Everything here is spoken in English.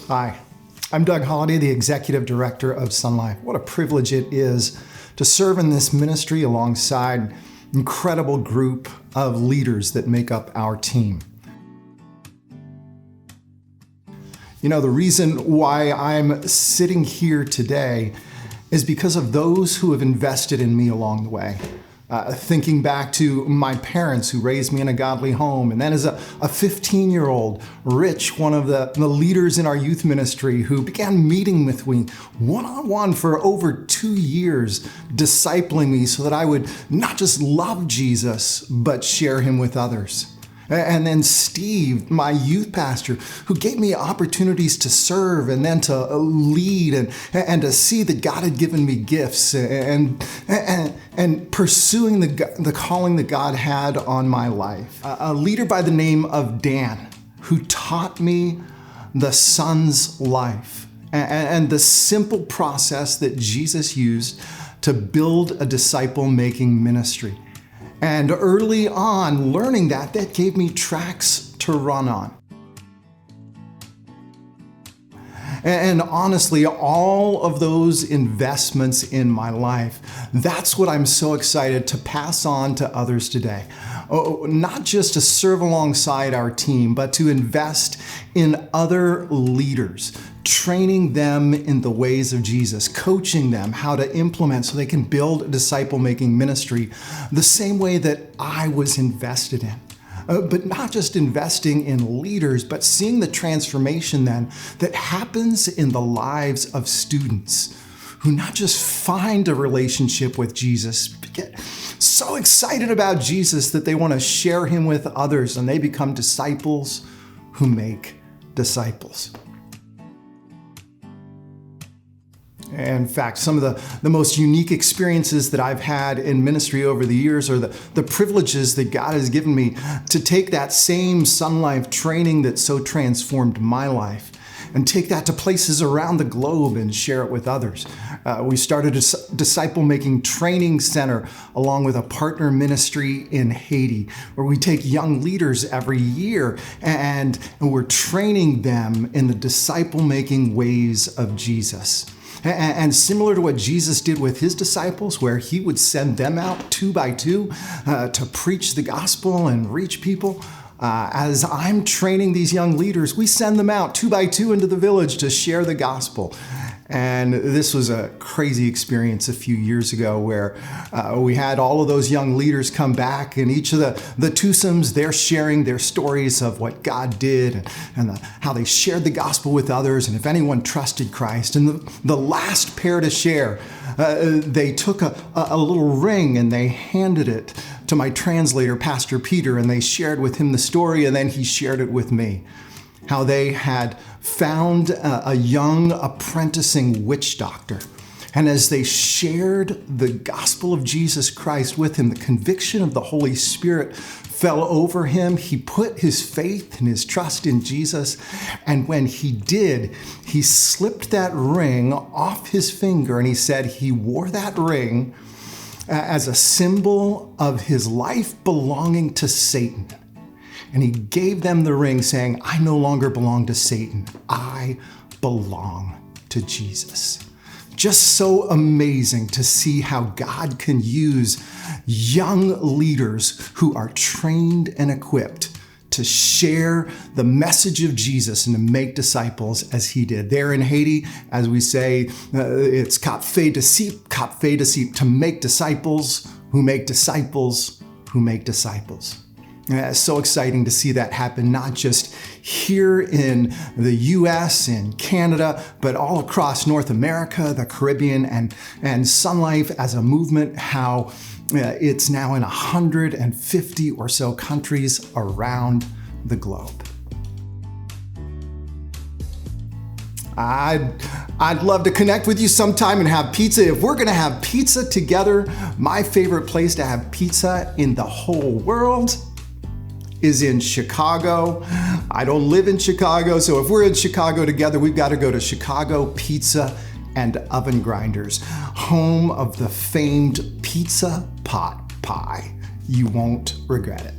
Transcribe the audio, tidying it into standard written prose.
Hi, I'm Doug Holliday, the Executive Director of Sonlife. What a privilege it is to serve in this ministry alongside an incredible group of leaders that make up our team. You know, the reason why I'm sitting here today is because of those who have invested in me along the way. Thinking back to my parents who raised me in a godly home, and then as a 15-year-old, Rich, one of the leaders in our youth ministry, who began meeting with me one-on-one for over 2 years, discipling me so that I would not just love Jesus, but share him with others. And then Steve, my youth pastor, who gave me opportunities to serve and then to lead and to see that God had given me gifts and pursuing the calling that God had on my life. A leader by the name of Dan, who taught me the son's life and the simple process that Jesus used to build a disciple-making ministry. And early on, learning that gave me tracks to run on. And honestly, all of those investments in my life, that's what I'm so excited to pass on to others today. Not just to serve alongside our team, but to invest in other leaders, training them in the ways of Jesus, coaching them how to implement so they can build a disciple-making ministry the same way that I was invested in. But not just investing in leaders, but seeing the transformation then that happens in the lives of students who not just find a relationship with Jesus, but get so excited about Jesus that they want to share him with others, and they become disciples who make disciples. In fact, some of the most unique experiences that I've had in ministry over the years are the privileges that God has given me to take that same Sonlife training that so transformed my life and take that to places around the globe and share it with others. We started a disciple-making training center along with a partner ministry in Haiti, where we take young leaders every year and we're training them in the disciple-making ways of Jesus. And similar to what Jesus did with his disciples, where he would send them out 2 by 2 to preach the gospel and reach people, as I'm training these young leaders, we send them out 2 by 2 into the village to share the gospel. And this was a crazy experience a few years ago where we had all of those young leaders come back, and each of the twosomes, they're sharing their stories of what God did and how they shared the gospel with others and if anyone trusted Christ. And the last pair to share, they took a little ring and they handed it to my translator, Pastor Peter, and they shared with him the story, and then he shared it with me. How they had found a young apprenticing witch doctor. And as they shared the gospel of Jesus Christ with him, the conviction of the Holy Spirit fell over him. He put his faith and his trust in Jesus. And when he did, he slipped that ring off his finger, and he said he wore that ring as a symbol of his life belonging to Satan. And he gave them the ring saying, I no longer belong to Satan. I belong to Jesus. Just so amazing to see how God can use young leaders who are trained and equipped to share the message of Jesus and to make disciples as he did. There in Haiti, as we say, it's cap fait disciple, to make disciples who make disciples who make disciples. It's so exciting to see that happen, not just here in the US and Canada, but all across North America, the Caribbean, and Sonlife as a movement, how it's now in 150 or so countries around the globe. I'd love to connect with you sometime and have pizza. If we're going to have pizza together, my favorite place to have pizza in the whole world is in Chicago. I don't live in Chicago, so if we're in Chicago together, we've got to go to Chicago Pizza and Oven Grinders, home of the famed pizza pot pie. You won't regret it.